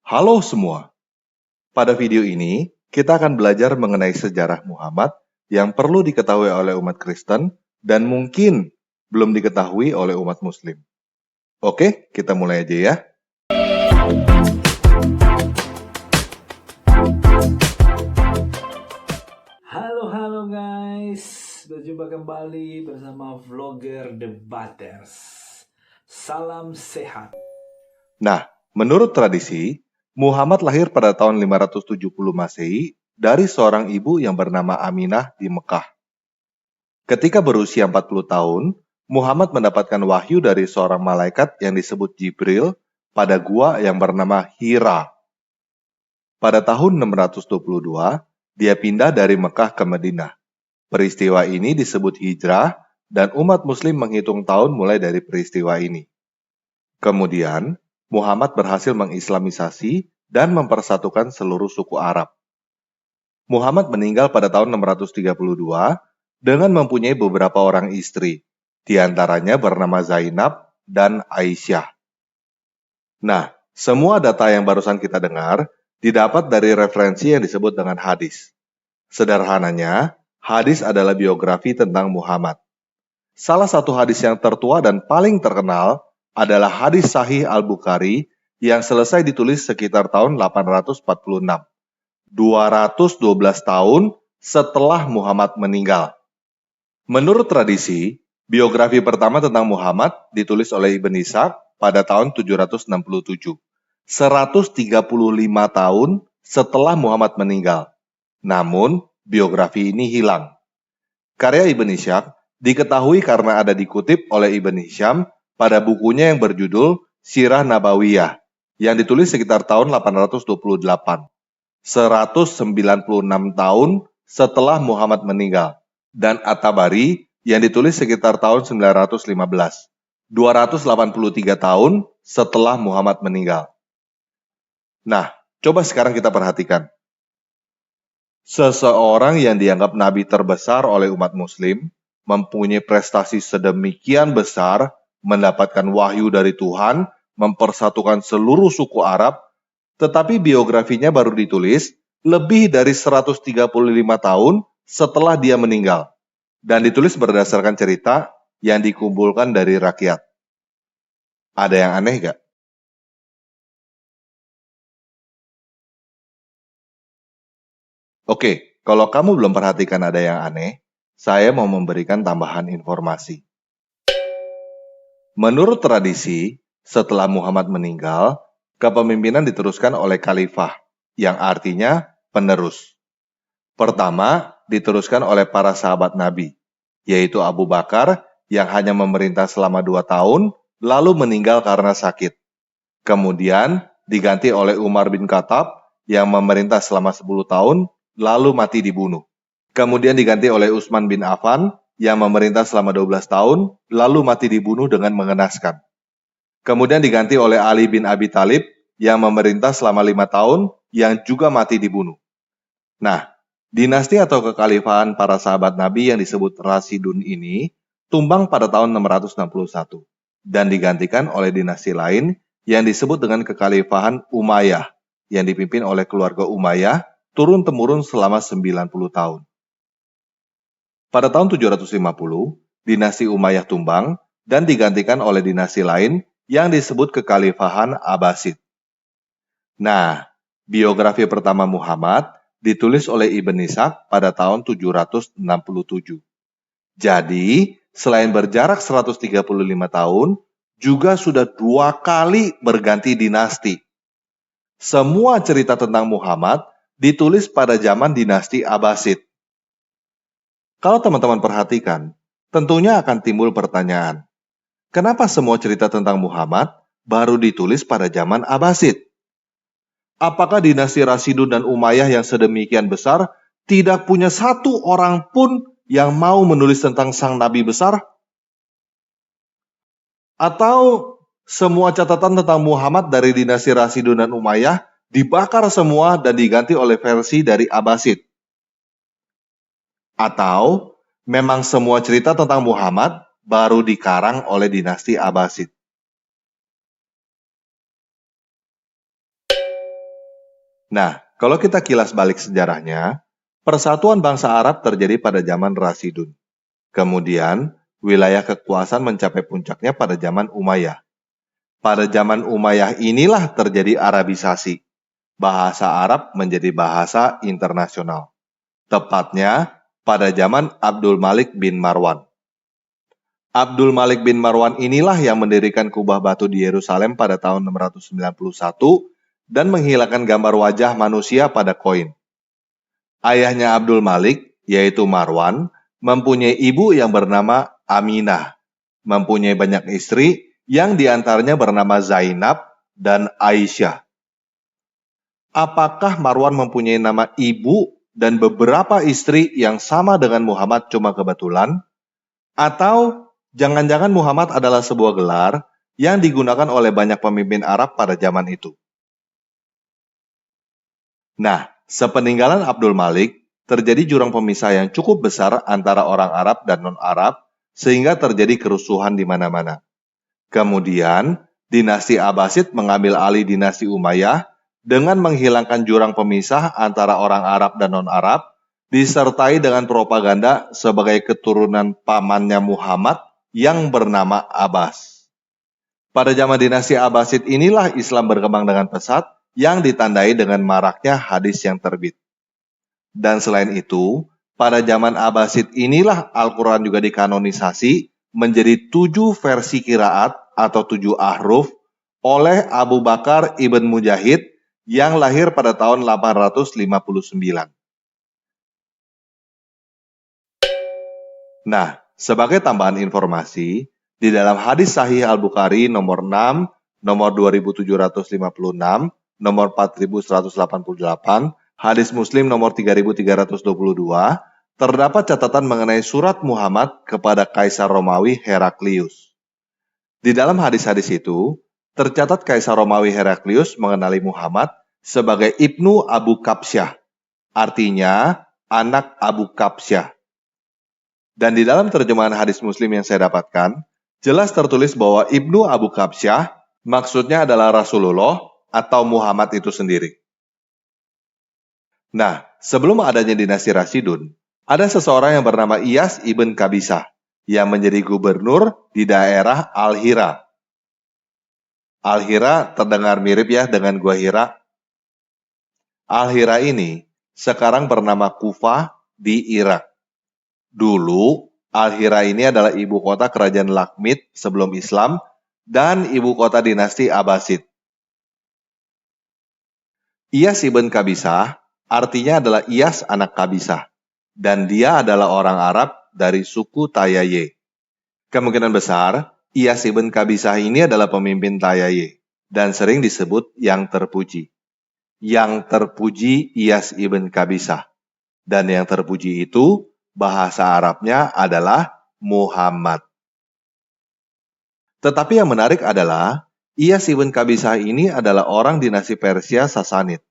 Halo semua, pada video ini kita akan belajar mengenai sejarah Muhammad yang perlu diketahui oleh umat Kristen dan mungkin belum diketahui oleh umat Muslim. Oke, kita mulai aja ya. Halo guys, berjumpa kembali bersama vlogger Debaters. Salam sehat. Nah, menurut tradisi, Muhammad lahir pada tahun 570 Masehi dari seorang ibu yang bernama Aminah di Mekah. Ketika berusia 40 tahun, Muhammad mendapatkan wahyu dari seorang malaikat yang disebut Jibril pada gua yang bernama Hira. Pada tahun 622, dia pindah dari Mekah ke Madinah. Peristiwa ini disebut hijrah dan umat muslim menghitung tahun mulai dari peristiwa ini. Kemudian, Muhammad berhasil mengislamisasi dan mempersatukan seluruh suku Arab. Muhammad meninggal pada tahun 632 dengan mempunyai beberapa orang istri, di antaranya bernama Zainab dan Aisyah. Nah, semua data yang barusan kita dengar didapat dari referensi yang disebut dengan hadis. Sederhananya, hadis adalah biografi tentang Muhammad. Salah satu hadis yang tertua dan paling terkenal adalah hadis Sahih Al-Bukhari yang selesai ditulis sekitar tahun 846, 212 tahun setelah Muhammad meninggal. Menurut tradisi, biografi pertama tentang Muhammad ditulis oleh Ibn Ishaq pada tahun 767, 135 tahun setelah Muhammad meninggal. Namun, biografi ini hilang. Karya Ibn Ishaq diketahui karena ada dikutip oleh Ibn Hisham pada bukunya yang berjudul Sirah Nabawiyah, yang ditulis sekitar tahun 828, 196 tahun setelah Muhammad meninggal, dan At-Tabari yang ditulis sekitar tahun 915, 283 tahun setelah Muhammad meninggal. Nah, coba sekarang kita perhatikan. Seseorang yang dianggap nabi terbesar oleh umat muslim, mempunyai prestasi sedemikian besar, mendapatkan wahyu dari Tuhan, mempersatukan seluruh suku Arab, tetapi biografinya baru ditulis lebih dari 135 tahun setelah dia meninggal, dan ditulis berdasarkan cerita yang dikumpulkan dari rakyat. Ada yang aneh gak? Oke, kalau kamu belum perhatikan ada yang aneh, saya mau memberikan tambahan informasi. Menurut tradisi, setelah Muhammad meninggal, kepemimpinan diteruskan oleh khalifah, yang artinya penerus. Pertama, diteruskan oleh para sahabat Nabi, yaitu Abu Bakar yang hanya memerintah selama 2 tahun, lalu meninggal karena sakit. Kemudian, diganti oleh Umar bin Khattab yang memerintah selama 10 tahun, lalu mati dibunuh. Kemudian diganti oleh Utsman bin Affan yang memerintah selama 12 tahun, lalu mati dibunuh dengan mengenaskan. Kemudian diganti oleh Ali bin Abi Thalib yang memerintah selama 5 tahun, yang juga mati dibunuh. Nah, dinasti atau kekhalifahan para sahabat Nabi yang disebut Rasidun ini tumbang pada tahun 661 dan digantikan oleh dinasti lain yang disebut dengan kekhalifahan Umayyah yang dipimpin oleh keluarga Umayyah turun-temurun selama 90 tahun. Pada tahun 750, dinasti Umayyah tumbang dan digantikan oleh dinasti lain yang disebut kekhalifahan Abbasid. Nah, biografi pertama Muhammad ditulis oleh Ibn Ishaq pada tahun 767. Jadi, selain berjarak 135 tahun, juga sudah 2 kali berganti dinasti. Semua cerita tentang Muhammad ditulis pada zaman dinasti Abbasid. Kalau teman-teman perhatikan, tentunya akan timbul pertanyaan, kenapa semua cerita tentang Muhammad baru ditulis pada zaman Abbasid? Apakah dinasti Rasidun dan Umayyah yang sedemikian besar tidak punya satu orang pun yang mau menulis tentang sang nabi besar? Atau semua catatan tentang Muhammad dari dinasti Rasidun dan Umayyah dibakar semua dan diganti oleh versi dari Abbasid? Atau memang semua cerita tentang Muhammad baru dikarang oleh dinasti Abbasid? Nah, kalau kita kilas balik sejarahnya, persatuan bangsa Arab terjadi pada zaman Rasidun. Kemudian, wilayah kekuasaan mencapai puncaknya pada zaman Umayyah. Pada zaman Umayyah inilah terjadi Arabisasi. Bahasa Arab menjadi bahasa internasional. Tepatnya pada zaman Abdul Malik bin Marwan. Abdul Malik bin Marwan inilah yang mendirikan kubah batu di Yerusalem pada tahun 691 dan menghilangkan gambar wajah manusia pada koin. Ayahnya Abdul Malik, yaitu Marwan, mempunyai ibu yang bernama Aminah, mempunyai banyak istri yang diantaranya bernama Zainab dan Aisyah. Apakah Marwan mempunyai nama ibu dan beberapa istri yang sama dengan Muhammad cuma kebetulan? Atau jangan-jangan Muhammad adalah sebuah gelar yang digunakan oleh banyak pemimpin Arab pada zaman itu? Nah, sepeninggalan Abdul Malik, terjadi jurang pemisah yang cukup besar antara orang Arab dan non-Arab, sehingga terjadi kerusuhan di mana-mana. Kemudian, dinasti Abbasid mengambil alih dinasti Umayyah dengan menghilangkan jurang pemisah antara orang Arab dan non-Arab, disertai dengan propaganda sebagai keturunan pamannya Muhammad yang bernama Abbas. Pada zaman dinasti Abbasid inilah Islam berkembang dengan pesat yang ditandai dengan maraknya hadis yang terbit. Dan selain itu, pada zaman Abbasid inilah Al-Quran juga dikanonisasi menjadi 7 versi qiraat atau 7 ahruf oleh Abu Bakar ibn Mujahid yang lahir pada tahun 859. Nah, sebagai tambahan informasi, di dalam hadis Sahih Al-Bukhari nomor 6, nomor 2756, nomor 4188, hadis Muslim nomor 3322, terdapat catatan mengenai surat Muhammad kepada Kaisar Romawi Heraklius. Di dalam hadis-hadis itu, tercatat Kaisar Romawi Heraklius mengenali Muhammad sebagai Ibnu Abu Kabsyah, artinya anak Abu Kabsyah. Dan di dalam terjemahan hadis Muslim yang saya dapatkan, jelas tertulis bahwa Ibnu Abu Kabsyah maksudnya adalah Rasulullah atau Muhammad itu sendiri. Nah, sebelum adanya dinasti Rasidun, ada seseorang yang bernama Iyas ibn Kabisah yang menjadi gubernur di daerah Al-Hira. Al-Hira terdengar mirip ya dengan Gua Hira. Al-Hira ini sekarang bernama Kufah di Irak. Dulu, Al-Hira ini adalah ibu kota kerajaan Lakhmid sebelum Islam dan ibu kota dinasti Abbasid. Iyas ibn Kabisah artinya adalah Iyas anak Kabisah, dan dia adalah orang Arab dari suku Tayaye. Kemungkinan besar, Iyas ibn Kabisah ini adalah pemimpin Tayaye, dan sering disebut yang terpuji. Yang terpuji Iyas ibn Kabisah, dan yang terpuji itu bahasa Arabnya adalah Muhammad. Tetapi yang menarik adalah, Iyas ibn Kabisah ini adalah orang dinasti Persia Sasanid.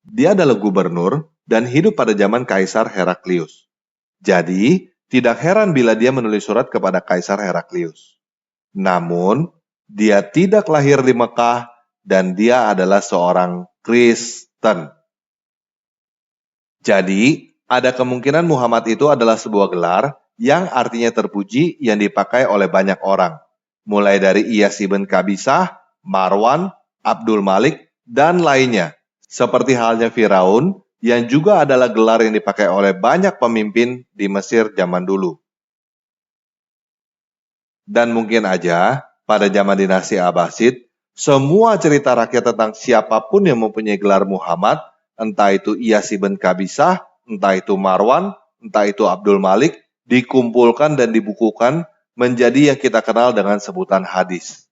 Dia adalah gubernur dan hidup pada zaman Kaisar Heraklius. Jadi, tidak heran bila dia menulis surat kepada Kaisar Heraklius. Namun, dia tidak lahir di Mekah dan dia adalah seorang Kristen. Jadi, ada kemungkinan Muhammad itu adalah sebuah gelar yang artinya terpuji yang dipakai oleh banyak orang. Mulai dari Iyas ibn Kabisah, Marwan, Abdul Malik, dan lainnya. Seperti halnya Firaun yang juga adalah gelar yang dipakai oleh banyak pemimpin di Mesir zaman dulu. Dan mungkin aja pada zaman dinasti Abbasid, semua cerita rakyat tentang siapapun yang mempunyai gelar Muhammad, entah itu Iyas ibn Kabisah, entah itu Marwan, entah itu Abdul Malik, dikumpulkan dan dibukukan menjadi yang kita kenal dengan sebutan hadis.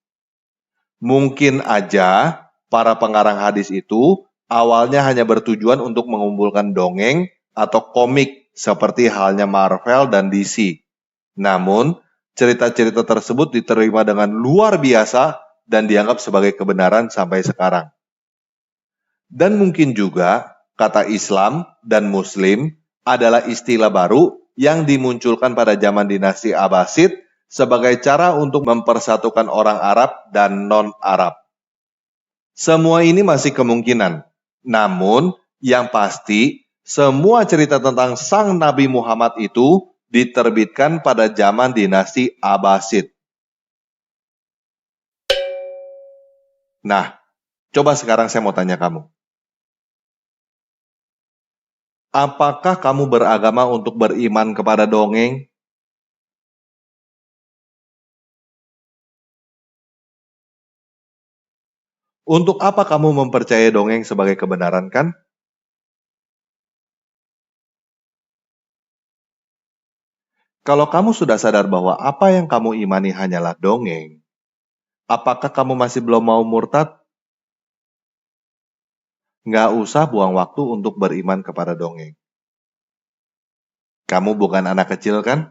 Mungkin aja para pengarang hadis itu awalnya hanya bertujuan untuk mengumpulkan dongeng atau komik seperti halnya Marvel dan DC. Namun, cerita-cerita tersebut diterima dengan luar biasa dan dianggap sebagai kebenaran sampai sekarang. Dan mungkin juga kata Islam dan Muslim adalah istilah baru yang dimunculkan pada zaman dinasti Abbasid sebagai cara untuk mempersatukan orang Arab dan non-Arab. Semua ini masih kemungkinan, Namun, yang pasti, semua cerita tentang sang Nabi Muhammad itu diterbitkan pada zaman dinasti Abbasid. Nah, coba sekarang saya mau tanya kamu. Apakah kamu beragama untuk beriman kepada dongeng? Untuk apa kamu mempercayai dongeng sebagai kebenaran kan? Kalau kamu sudah sadar bahwa apa yang kamu imani hanyalah dongeng, apakah kamu masih belum mau murtad? Nggak usah buang waktu untuk beriman kepada dongeng. Kamu bukan anak kecil kan?